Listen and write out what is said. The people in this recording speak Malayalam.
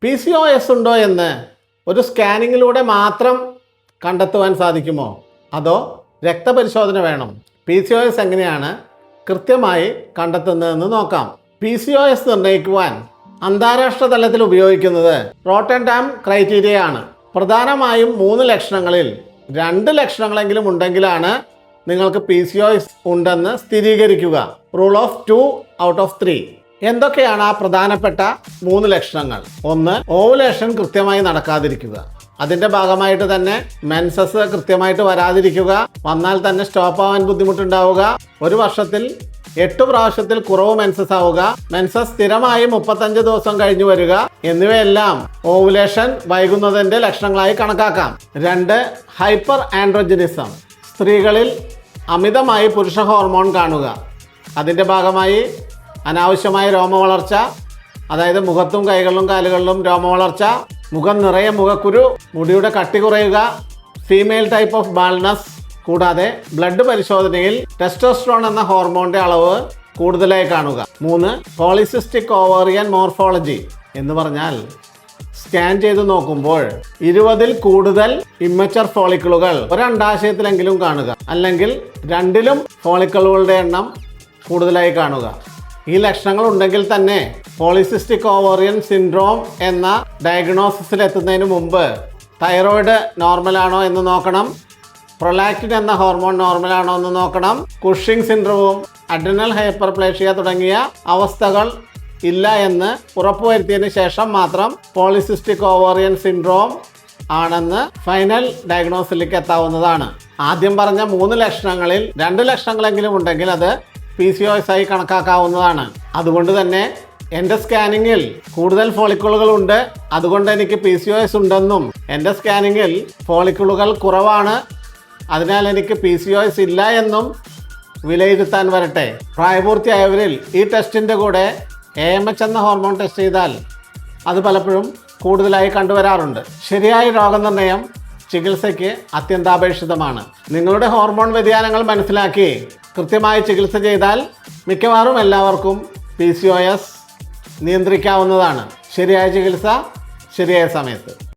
PCOS ഉണ്ടോ എന്ന് ഒരു സ്കാനിങ്ങിലൂടെ മാത്രം കണ്ടെത്തുവാൻ സാധിക്കുമോ? അതോ രക്തപരിശോധന വേണം? PCOS എങ്ങനെയാണ് കൃത്യമായി കണ്ടെത്തുന്നതെന്ന് നോക്കാം. PCOS നിർണ്ണയിക്കുവാൻ അന്താരാഷ്ട്ര തലത്തിൽ ഉപയോഗിക്കുന്നത് റോട്ടർഡാം ക്രൈറ്റീരിയ ആണ്. പ്രധാനമായും 3 ലക്ഷണങ്ങളിൽ 2 ലക്ഷണങ്ങളെങ്കിലും ഉണ്ടെങ്കിലാണ് നിങ്ങൾക്ക് PCOS ഉണ്ടെന്ന് സ്ഥിരീകരിക്കുക. Rule of 2 out of 3. എന്തൊക്കെയാണ് ആ പ്രധാനപ്പെട്ട 3 ലക്ഷണങ്ങൾ? 1. ഓവുലേഷൻ കൃത്യമായി നടക്കാതിരിക്കുക. അതിൻ്റെ ഭാഗമായിട്ട് തന്നെ മെൻസസ് കൃത്യമായിട്ട് വരാതിരിക്കുക, വന്നാൽ തന്നെ സ്റ്റോപ്പ് ആവാൻ ബുദ്ധിമുട്ടുണ്ടാവുക, ഒരു വർഷത്തിൽ 8 പ്രാവശ്യത്തിൽ കുറവ് മെൻസസ് ആവുക, മെൻസസ് സ്ഥിരമായി 35 ദിവസം കഴിഞ്ഞു വരിക എന്നിവയെല്ലാം ഓവുലേഷൻ വൈകുന്നതിൻ്റെ ലക്ഷണങ്ങളായി കണക്കാക്കാം. 2. ഹൈപ്പർ ആൻഡ്രോജനിസം. സ്ത്രീകളിൽ അമിതമായി പുരുഷ ഹോർമോൺ കാണുക. അതിൻ്റെ ഭാഗമായി അനാവശ്യമായ രോമവളർച്ച, അതായത് മുഖത്തും കൈകളിലും കാലുകളിലും രോമവളർച്ച, മുഖം നിറയെ മുഖക്കുരു, മുടിയുടെ കട്ടി കുറയുക, ഫീമെയിൽ ടൈപ്പ് ഓഫ് ബാൾനസ്. കൂടാതെ ബ്ലഡ് പരിശോധനയിൽ ടെസ്റ്റോസ്റ്ററോൺ എന്ന ഹോർമോണിൻ്റെ അളവ് കൂടുതലായി കാണുക. 3. പോളിസിസ്റ്റിക് ഓവേറിയൻ മോർഫോളജി എന്ന് പറഞ്ഞാൽ സ്കാൻ ചെയ്ത് നോക്കുമ്പോൾ 20-ൽ കൂടുതൽ ഇമ്മച്ചർ ഫോളിക്കിളുകൾ ഒരു അണ്ഡാശയത്തിലെങ്കിലും കാണുക, അല്ലെങ്കിൽ 2-ലും ഫോളിക്കിളുകളുടെ എണ്ണം കൂടുതലായി കാണുക. ഈ ലക്ഷണങ്ങൾ ഉണ്ടെങ്കിൽ തന്നെ പോളിസിസ്റ്റിക് ഓവേറിയൻ സിൻഡ്രോം എന്ന ഡയഗ്നോസിസിൽ എത്തുന്നതിന് മുമ്പ് തൈറോയിഡ് നോർമലാണോ എന്ന് നോക്കണം, പ്രൊലാക്റ്റിൻ എന്ന ഹോർമോൺ നോർമലാണോ എന്ന് നോക്കണം, കുഷിംഗ് സിൻഡ്രോമും അഡ്രിനൽ ഹൈപ്പർപ്ലേഷ്യ തുടങ്ങിയ അവസ്ഥകൾ ഇല്ല എന്ന് ഉറപ്പുവരുത്തിയതിന് ശേഷം മാത്രം പോളിസിസ്റ്റിക് ഓവേറിയൻ സിൻഡ്രോം ആണെന്ന് ഫൈനൽ ഡയഗ്നോസിലേക്ക് എത്താവുന്നതാണ്. ആദ്യം പറഞ്ഞ 3 ലക്ഷണങ്ങളിൽ 2 ലക്ഷണങ്ങളെങ്കിലും ഉണ്ടെങ്കിൽ അത് PCOS ആയി കണക്കാക്കാവുന്നതാണ്. അതുകൊണ്ട് തന്നെ എൻ്റെ സ്കാനിങ്ങിൽ കൂടുതൽ ഫോളിക്കിളുകളുണ്ട്, അതുകൊണ്ട് എനിക്ക് PCOS ഉണ്ടെന്നും എൻ്റെ സ്കാനിങ്ങിൽ ഫോളിക്കിളുകൾ കുറവാണ്, അതിനാൽ എനിക്ക് PCOS ഇല്ല എന്നും വിലയിരുത്താൻ വരട്ടെ. പ്രായപൂർത്തിയായവരിൽ ഈ ടെസ്റ്റിൻ്റെ കൂടെ AMH എന്ന ഹോർമോൺ ടെസ്റ്റ് ചെയ്താൽ അത് പലപ്പോഴും കൂടുതലായി കണ്ടുവരാറുണ്ട്. ശരിയായ രോഗനിർണയം ചികിത്സയ്ക്ക് അത്യന്താപേക്ഷിതമാണ്. നിങ്ങളുടെ ഹോർമോൺ വ്യതിയാനങ്ങൾ മനസ്സിലാക്കി കൃത്യമായി ചികിത്സ ചെയ്താൽ മിക്കവാറും എല്ലാവർക്കും PCOS നിയന്ത്രിക്കാവുന്നതാണ്. ശരിയായ ചികിത്സ ശരിയായ സമയത്ത്.